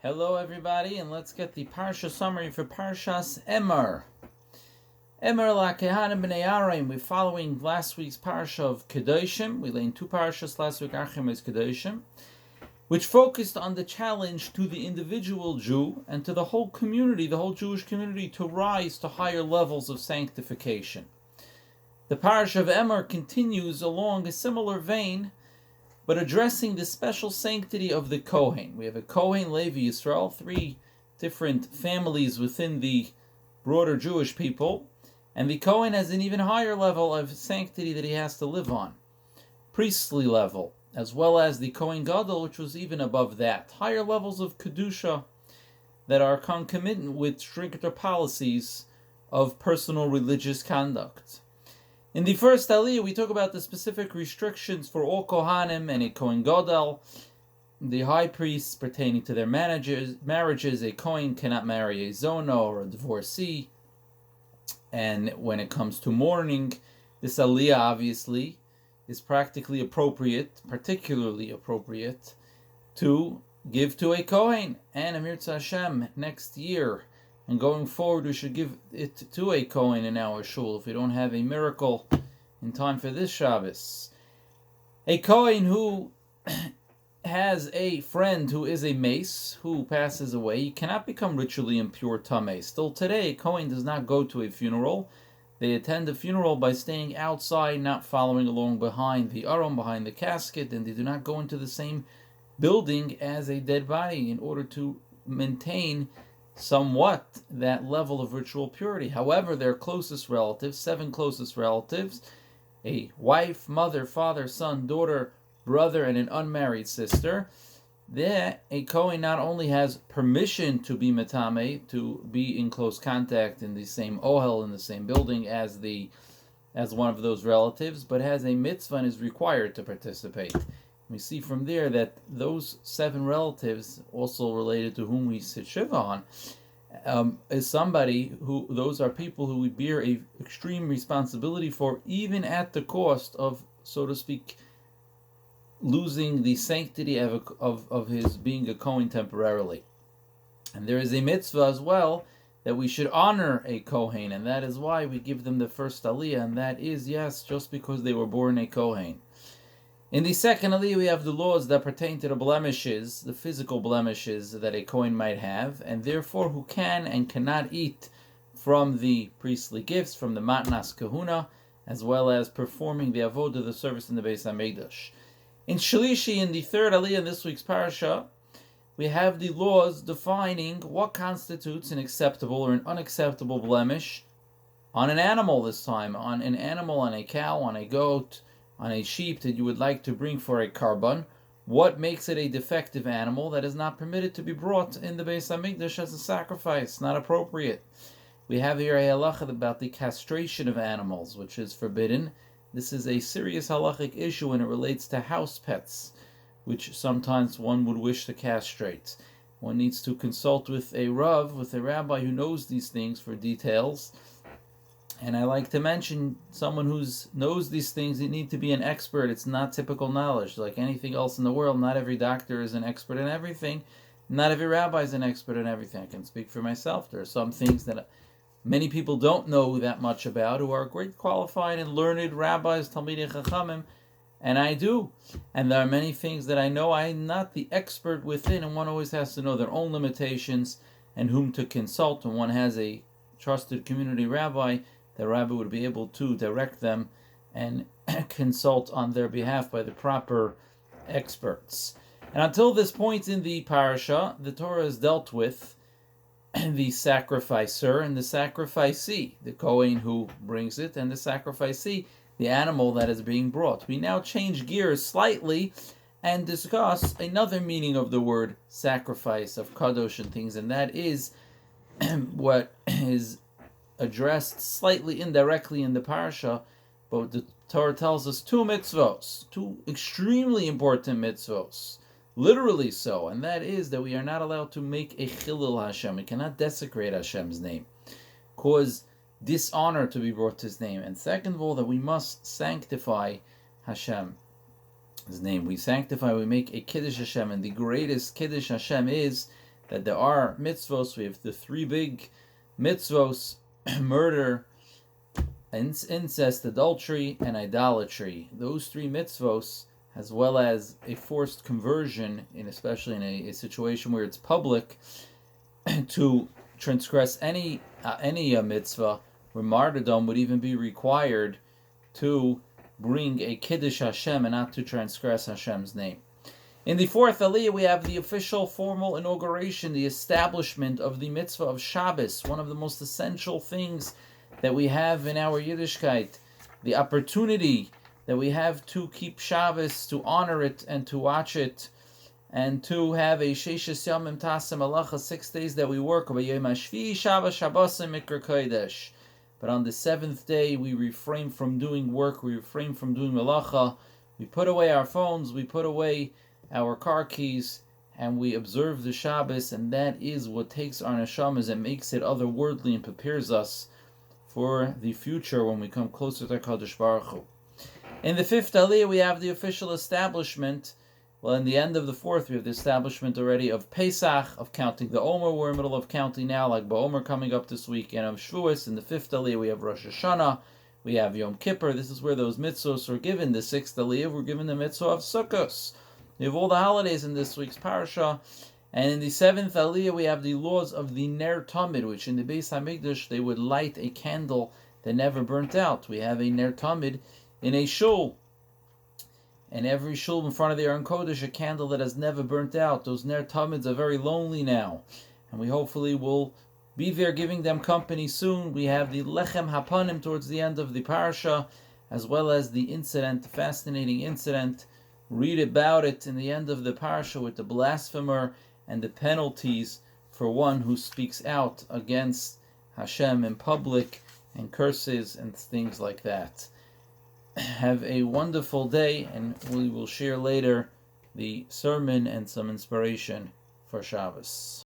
Hello everybody, and let's get the Parsha summary for Parshas Emor. Emor la kehanim b'nei Aaron. We're following last week's Parsha of Kedoshim. We laid 2 Parshas last week, Achim is Kedoshim, which focused on the challenge to the individual Jew and to the whole community, the whole Jewish community, to rise to higher levels of sanctification. The Parsha of Emor continues along a similar vein, but addressing the special sanctity of the Kohen. We have a Kohen, Levi, Yisrael, 3 different families within the broader Jewish people, and the Kohen has an even higher level of sanctity that he has to live on, priestly level, as well as the Kohen Gadol, which was even above that. Higher levels of Kedusha that are concomitant with stricter policies of personal religious conduct. In the first Aliyah, we talk about the specific restrictions for all Kohanim and a Kohen Gadol, the high priests pertaining to their marriages. A Kohen cannot marry a Zona or a divorcee. And when it comes to mourning, this Aliyah obviously is practically appropriate, particularly appropriate, to give to a Kohen. And Amir Hashem, next year, and going forward, we should give it to a Kohen in our Shul if we don't have a miracle in time for this Shabbos. A Kohen who has a friend who is a mace, who passes away, he cannot become ritually impure tameh. Still today, a Kohen does not go to a funeral. They attend the funeral by staying outside, not following along behind the aron, behind the casket, and they do not go into the same building as a dead body in order to maintain somewhat that level of ritual purity. However, their closest relatives, 7 closest relatives, a wife, mother, father, son, daughter, brother, and an unmarried sister, there a Kohen not only has permission to be metame, to be in close contact in the same ohel, in the same building as one of those relatives, but has a mitzvah and is required to participate. We see from there that those 7 relatives, also related to whom we sit shiva on, is somebody who, those are people who we bear a extreme responsibility for, even at the cost of, so to speak, losing the sanctity of his being a Kohen temporarily. And there is a mitzvah as well that we should honor a Kohen, and that is why we give them the first aliyah, and that is, yes, just because they were born a Kohen. In the second aliyah, we have the laws that pertain to the blemishes, the physical blemishes that a Kohen might have, and therefore who can and cannot eat from the priestly gifts, from the matnas kahuna, as well as performing the avodah, the service in the Beis HaMikdash. In Shlishi, in the third aliyah in this week's Parsha, we have the laws defining what constitutes an acceptable or an unacceptable blemish on an animal this time, on an animal, on a cow, on a goat, on a sheep that you would like to bring for a karban. What makes it a defective animal that is not permitted to be brought in the Beis HaMikdash as a sacrifice, not appropriate? We have here a halacha about the castration of animals, which is forbidden. This is a serious halachic issue when it relates to house pets, which sometimes one would wish to castrate. One needs to consult with a rav, with a rabbi who knows these things for details. And I like to mention, someone who knows these things, you need to be an expert. It's not typical knowledge. Like anything else in the world, not every doctor is an expert in everything. Not every rabbi is an expert in everything. I can speak for myself. There are some things that many people don't know that much about, who are great qualified and learned rabbis, Talmidei Chachamim, and I do. And there are many things that I know I'm not the expert within, and one always has to know their own limitations and whom to consult. When one has a trusted community rabbi, the rabbi would be able to direct them and consult on their behalf by the proper experts. And until this point in the parasha, the Torah has dealt with the sacrificer and the sacrificee, the Kohen who brings it, and the sacrificee, the animal that is being brought. We now change gears slightly and discuss another meaning of the word sacrifice, of kadosh and things, and that is what is addressed slightly indirectly in the parsha, but the Torah tells us 2 mitzvos, 2 extremely important mitzvos, literally so, and that is that we are not allowed to make a chilul Hashem. We cannot desecrate Hashem's name, cause dishonor to be brought to His name. And second of all, that we must sanctify Hashem's name. We sanctify, we make a kiddush Hashem, and the greatest kiddush Hashem is that there are mitzvos. We have the three big mitzvos: murder, incest, adultery, and idolatry. Those three mitzvos, as well as a forced conversion, especially in a situation where it's public, to transgress any mitzvah, where martyrdom would even be required to bring a kiddush Hashem and not to transgress Hashem's name. In the fourth Aliyah, we have the official formal inauguration, the establishment of the mitzvah of Shabbos, one of the most essential things that we have in our Yiddishkeit, the opportunity that we have to keep Shabbos, to honor it and to watch it, and to have a Sheishes Yamim Tasem Malacha, 6 days that we work. But on the seventh day, we refrain from doing work, we refrain from doing Malacha, we put away our phones, we put away our car keys, and we observe the Shabbos, and that is what takes our neshamas and makes it otherworldly and prepares us for the future when we come closer to HaKadosh Baruch Hu. In the fifth Aliyah, we have the official establishment. Well, in the end of the fourth, we have the establishment already of Pesach, of counting the Omer. We're in the middle of counting now, like Ba'omer coming up this week, and of Shavuos. In the fifth Aliyah, we have Rosh Hashanah, we have Yom Kippur. This is where those mitzvos are given. The sixth Aliyah, we're given the mitzvah of Sukkos. We have all the holidays in this week's Parsha. And in the seventh Aliyah, we have the laws of the Ner Tamid, which in the Beis HaMikdash, they would light a candle that never burnt out. We have a Ner Tamid in a Shul. And every Shul in front of the Aron Kodesh, a candle that has never burnt out. Those Ner Tamids are very lonely now. And we hopefully will be there giving them company soon. We have the Lechem Hapanim towards the end of the Parsha, as well as the incident, the fascinating incident. Read about it in the end of the Parsha with the blasphemer and the penalties for one who speaks out against Hashem in public and curses and things like that. Have a wonderful day, and we will share later the sermon and some inspiration for Shabbos.